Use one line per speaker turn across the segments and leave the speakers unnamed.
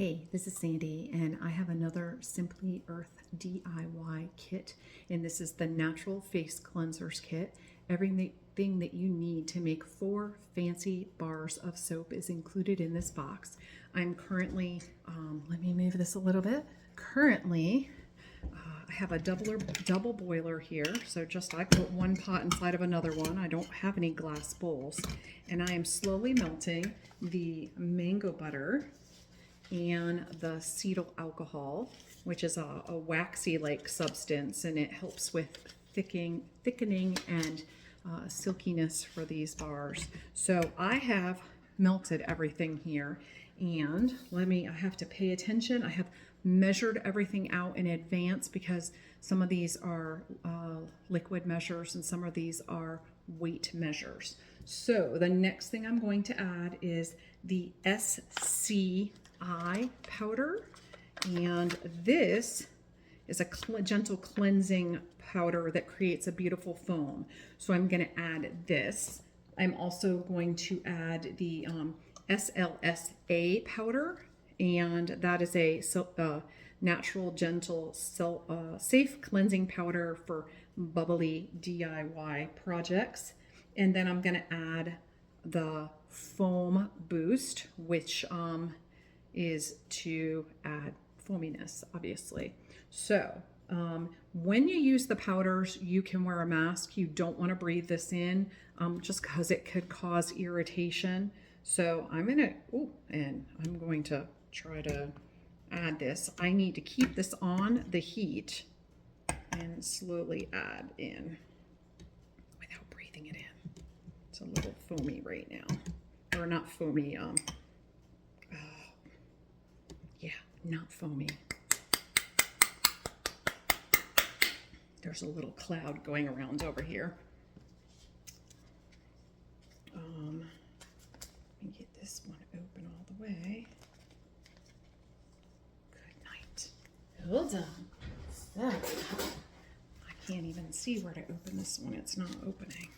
Hey, this is Sandy, and I have another Simply Earth DIY kit, and this is the Natural Face Cleansers Kit. Everything that you need to make 4 fancy bars of soap is included in this box. I'm currently, let me move this a little bit. Currently, I have a double boiler here, so I put one pot inside of another one. I don't have any glass bowls, and I am slowly melting the mango butter and the acetyl alcohol, which is a waxy-like substance, and it helps with thickening and silkiness for these bars. So I have melted everything here, and I have to pay attention. I have measured everything out in advance because some of these are liquid measures and some of these are weight measures. So the next thing I'm going to add is the SCI powder, and this is a gentle cleansing powder that creates a beautiful foam. So I'm going to add this. I'm also going to add the SLSA powder, and that is a natural, gentle, safe cleansing powder for bubbly DIY projects. And then I'm going to add the foam boost, which is to add foaminess, obviously. So when you use the powders, you can wear a mask. You don't want to breathe this in just because it could cause irritation. So I'm going to try to add this. I need to keep this on the heat and slowly add in without breathing it in. It's a little foamy right now, or not foamy, not foamy. There's a little cloud going around over here. Let me get this one open all the way. Good night. Hold on. So, I can't even see where to open this one. It's not opening.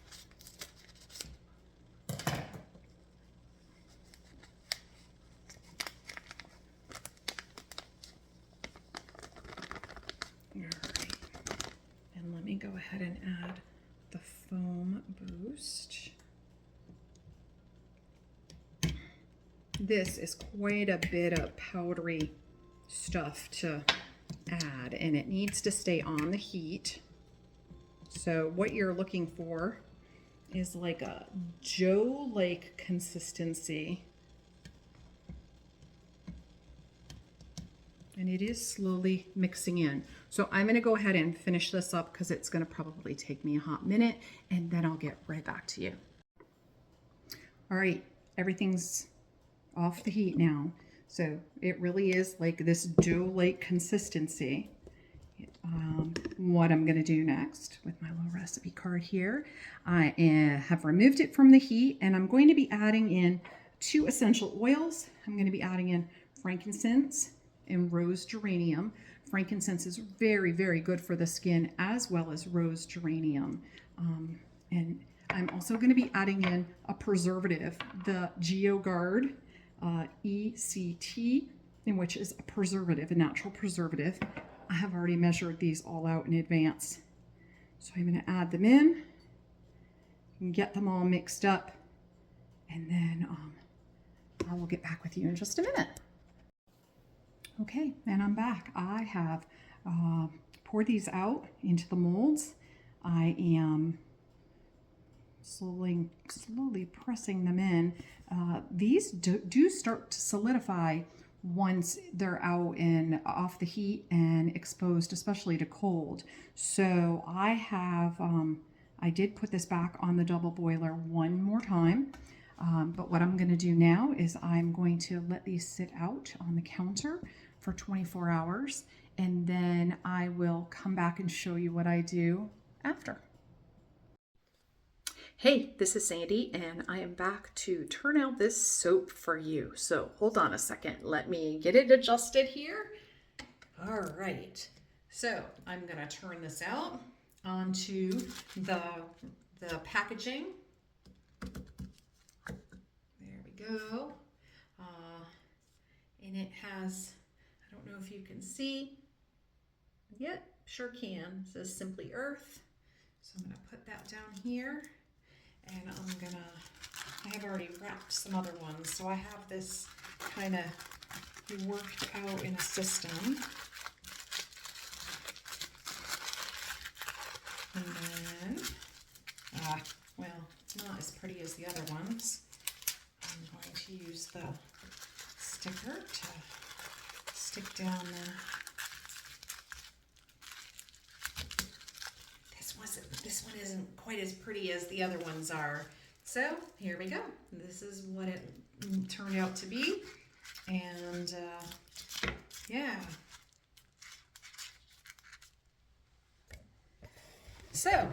Let me go ahead and add the foam boost. This is quite a bit of powdery stuff to add, and it needs to stay on the heat. So what you're looking for is like a dough-like consistency. And it is slowly mixing in. So I'm going to go ahead and finish this up because it's going to probably take me a hot minute, and then I'll get right back to you. All right, everything's off the heat now. So it really is like this dough-like consistency. What I'm going to do next with my little recipe card here, I have removed it from the heat, and I'm going to be adding in 2 essential oils. I'm going to be adding in frankincense and rose geranium. Frankincense is very, very good for the skin, as well as rose geranium. And I'm also going to be adding in a preservative, the GeoGuard ECT, in which is a preservative, a natural preservative. I have already measured these all out in advance. So I'm going to add them in and get them all mixed up, and then I will get back with you in just a minute. Okay, and I'm back. I have poured these out into the molds. I am slowly pressing them in. These do start to solidify once they're out and off the heat and exposed, especially to cold. So I did put this back on the double boiler one more time. But what I'm going to do now is I'm going to let these sit out on the counter for 24 hours, and then I will come back and show you what I do after. Hey, this is Sandy, and I am back to turn out this soap for you. So hold on a second. Let me get it adjusted here. All right. So I'm going to turn this out onto the packaging. There we go. And it has, I don't know if you can see. Yep, sure can. It says Simply Earth. So I'm going to put that down here, and I have already wrapped some other ones, so I have this kind of worked out in a system. And then, well, it's not as pretty as the other ones. I'm going to use the sticker to stick down the. This one isn't quite as pretty as the other ones are. So here we go. This is what it turned out to be. And yeah. So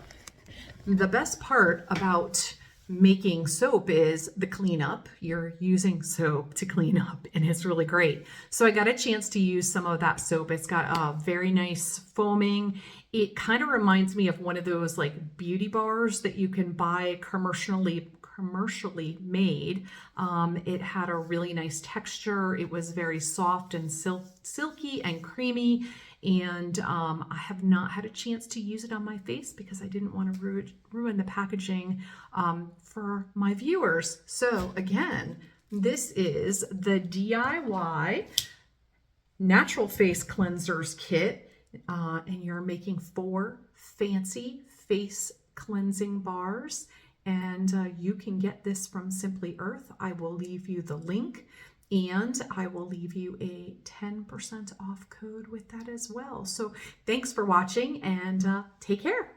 the best part about making soap is the cleanup. You're using soap to clean up, and it's really great. So I got a chance to use some of that soap. It's got a very nice foaming. It kind of reminds me of one of those like beauty bars that you can buy commercially made. It had a really nice texture. It was very soft and silky and creamy. And I have not had a chance to use it on my face because I didn't want to ruin the packaging for my viewers. So again, this is the DIY Natural Face Cleansers Kit. And you're making 4 fancy face cleansing bars, and you can get this from Simply Earth. I will leave you the link, and I will leave you a 10% off code with that as well. So thanks for watching, and take care.